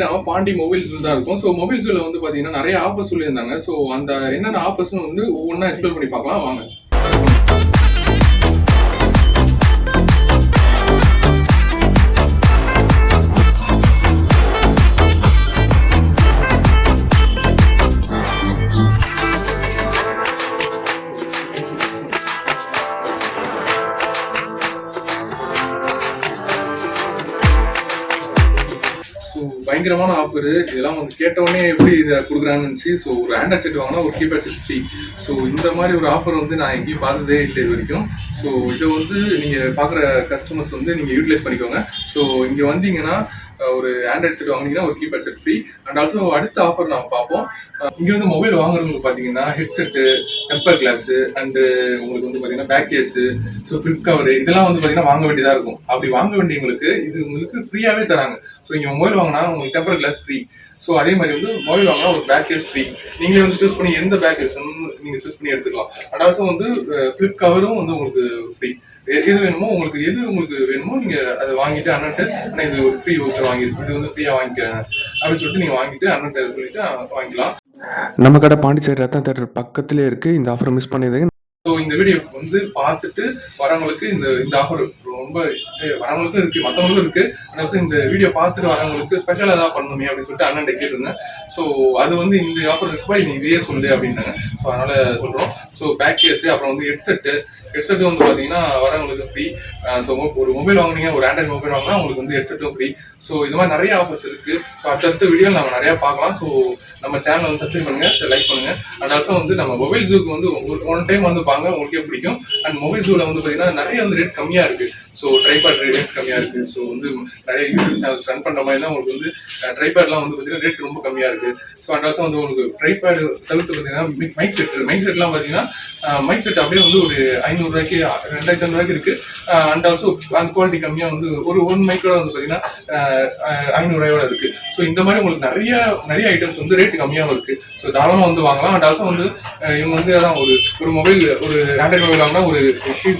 இன்னைக்கு நாம பாண்டி மொபைல்ஸ் தான் இருக்கும். ஸோ மொபைல்ஸ்ல வந்து பாத்தீங்கன்னா நிறைய ஆஃபர்ஸ் சொல்லியிருந்தாங்க. ஸோ அந்த என்னென்ன ஆஃபர்ஸ்னு வந்து ஒவ்வொன்றா எக்ஸ்பிளைன் பண்ணி பார்க்கலாம் வாங்க. பயங்கரமான ஆஃபர் இதெல்லாம் வந்து கேட்டவொடனே எப்படி இதை கொடுக்குறான்னு இருந்துச்சு. ஸோ ஒரு ஆண்ட்ராய்ட் செட் வாங்கினா ஒரு கீபேட் செட் ஃப்ரீ. ஸோ இந்த மாதிரி ஒரு ஆஃபர் வந்து நான் எங்கேயும் பார்த்ததே இல்லை இது வரைக்கும். ஸோ இதை வந்து நீங்கள் பார்க்குற கஸ்டமர்ஸ் வந்து நீங்கள் யூட்டிலைஸ் பண்ணிக்கோங்க. ஸோ இங்கே வந்தீங்கன்னா ஒரு ஆண்ட்ராய்ட் செட் வாங்கினீங்கன்னா ஒரு keypad set free. And also அடுத்த ஆஃபர் நம்ம பார்ப்போம். இங்கே வந்து மொபைல் வாங்குறவங்களுக்கு பார்த்தீங்கன்னா ஹெட்செட்டு, டெம்பர் கிளாஸு அண்டு உங்களுக்கு வந்து பார்த்தீங்கன்னா back case, so flip cover இதெல்லாம் வந்து பார்த்தீங்கன்னா வாங்க வேண்டியதாக இருக்கும். அப்படி வாங்க வேண்டியவங்களுக்கு இது உங்களுக்கு ஃப்ரீயாகவே தராங்க. ஸோ இங்கே மொபைல் வாங்கினா உங்களுக்கு டெம்பர் கிளாஸ் ஃப்ரீ. ஸோ அதே மாதிரி வந்து மொபைல் வாங்கினா ஒரு பேக் கேஸ் ஃப்ரீ. நீங்களே வந்து சூஸ் பண்ணி எந்த பேக் கேஸ் நீங்கள் சூஸ் பண்ணி எடுத்துக்கலாம். அண்ட் ஆல்சோ வந்து ஃபிளிப் கவரும் வந்து உங்களுக்கு ஃப்ரீ. எது வேணுமோ உங்களுக்கு வேணுமோ நீங்க அதை வாங்கிட்டு அண்ணன்ட்டு ஆனால் இது ஒரு ஃப்ரீ வவுச்சர் வாங்கிருக்கு, இது வந்து ஃப்ரீயா வாங்கிக்கிறேன் அப்படின்னு சொல்லிட்டு நீங்க வாங்கிட்டு அண்ணன்ட்டு சொல்லிட்டு வாங்கிக்கலாம். நம்ம கடை பாண்டிச்சேரி ரத்தன் தேட்டர் பக்கத்திலே இருக்கு. இந்த ஆஃபர் மிஸ் பண்ணிடுங்க. ஸோ இந்த வீடியோ வந்து பார்த்துட்டு வரவங்களுக்கு இந்த ஆஃபர் ரொம்ப வரவங்களுக்கும் இருக்கு, மற்றவங்களுக்கும் இருக்கு. ஆனால் இந்த வீடியோ பார்த்துட்டு வரவங்களுக்கு ஸ்பெஷலாக ஏதாவது பண்ணணுமே அப்படின்னு சொல்லிட்டு அண்ணன் கேட்டிருந்தேன். ஸோ அது வந்து இந்த ஆஃபர் இருக்குப்பா நீ இதையே சொல்லு அப்படின்னாங்க. ஸோ அதனால சொல்றோம். ஸோ பேக் கேஸ் அப்புறம் வந்து ஹெட்செட்டு வந்து பார்த்தீங்கன்னா வரவங்களுக்கு ஃப்ரீ. ஸோ ஒரு மொபைல் வாங்குனீங்க, ஒரு ஆண்ட்ராய்ட் மொபைல் வாங்கினா உங்களுக்கு வந்து ஹெட்செட்டும் ஃப்ரீ. ஸோ இது மாதிரி நிறைய ஆஃபர்ஸ் இருக்கு. ஸோ அடுத்த வீடியோ நம்ம நிறைய பார்க்கலாம். ஸோ நம்ம சேனலை வந்து சப்ஸ்கிரைப் பண்ணுங்க, லைக் பண்ணுங்க. அண்ட் ஆல்சோ வந்து நம்ம மொபைல் ஜூக்கு வந்து ஒன் டைம் வந்து பாங்க, உங்களுக்கே பிடிக்கும். அண்ட் மொபைல் ஜூல வந்து பார்த்தீங்கன்னா நிறைய வந்து ரேட் கம்மியா இருக்கு. ஸோ ட்ரைபேட் ரேட் கம்மியா இருக்கு. ஸோ வந்து நிறைய யூடியூப் சேனல்ஸ் ரன் பண்ற மாதிரி தான் உங்களுக்கு வந்து ட்ரைபேட்லாம் வந்து பார்த்தீங்கன்னா ரேட் ரொம்ப கம்மியா இருக்கு. ஸோ அண்ட் ஆல்சோ வந்து உங்களுக்கு ட்ரைபேட் தவிர்த்து பார்த்தீங்கன்னா மைக் செட்லாம் பார்த்தீங்கன்னா மைக் செட் அப்படியே வந்து ஒரு 500 ரூபாய்க்கு 2500 ரூபாய்க்கு இருக்கு. அண்ட் ஆல்சோ அந்த குவாலிட்டி கம்மியா வந்து ஒரு ஒன் மைக்கோட வந்து பார்த்தீங்கன்னா 500 ரூபாயோட இருக்கு. ஸோ இந்த மாதிரி உங்களுக்கு நிறைய ஐட்டம்ஸ் வந்து ரேட் கம்மியாகவும் இருக்கு. ஸோ தாராளமாக வந்து வாங்கலாம். அண்ட் ஆல்சோ வந்து இவங்க வந்து அதான் ஒரு மொபைல், ஒரு ஆண்ட்ராய்ட் மொபைல் வாங்கினா ஒரு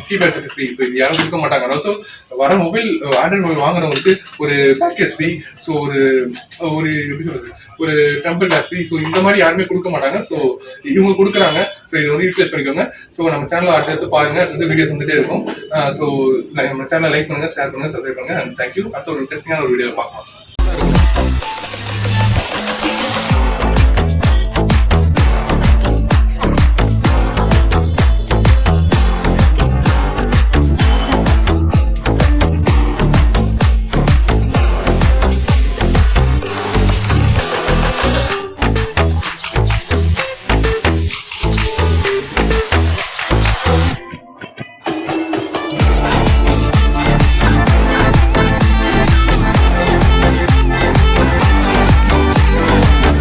கீபேட் செட் ஃப்ரீ. ஸோ யாரும் கொடுக்க மாட்டாங்க. ஆல்சோ வர மொபைல் ஆண்ட்ராய்ட் மொபைல் வாங்குறவங்களுக்கு ஒரு பேக்கேஜ் ஃப்ரீ. ஸோ ஒரு எப்படி சொல்றது, ஒரு டெம்பர் கிளாஸ் ஃப்ரீ. ஸோ இந்த மாதிரி யாருமே கொடுக்க மாட்டாங்க. ஸோ இவங்க கொடுக்குறாங்க. ஸோ இதை வந்து யூட்டிலைஸ் பண்ணிக்கோங்க. ஸோ நம்ம சேனலை அடுத்து பாருங்க, அடுத்த வீடியோஸ் வந்துட்டே இருக்கும். ஸோ நம்ம சேனலை லைக் பண்ணுங்க, ஷேர் பண்ணுங்க, சப்ஸ்கிரைப் பண்ணுங்க. And thank you. அடுத்த ஒரு இன்ட்ரெஸ்டிங்கான ஒரு வீடியோ பார்க்கலாம்.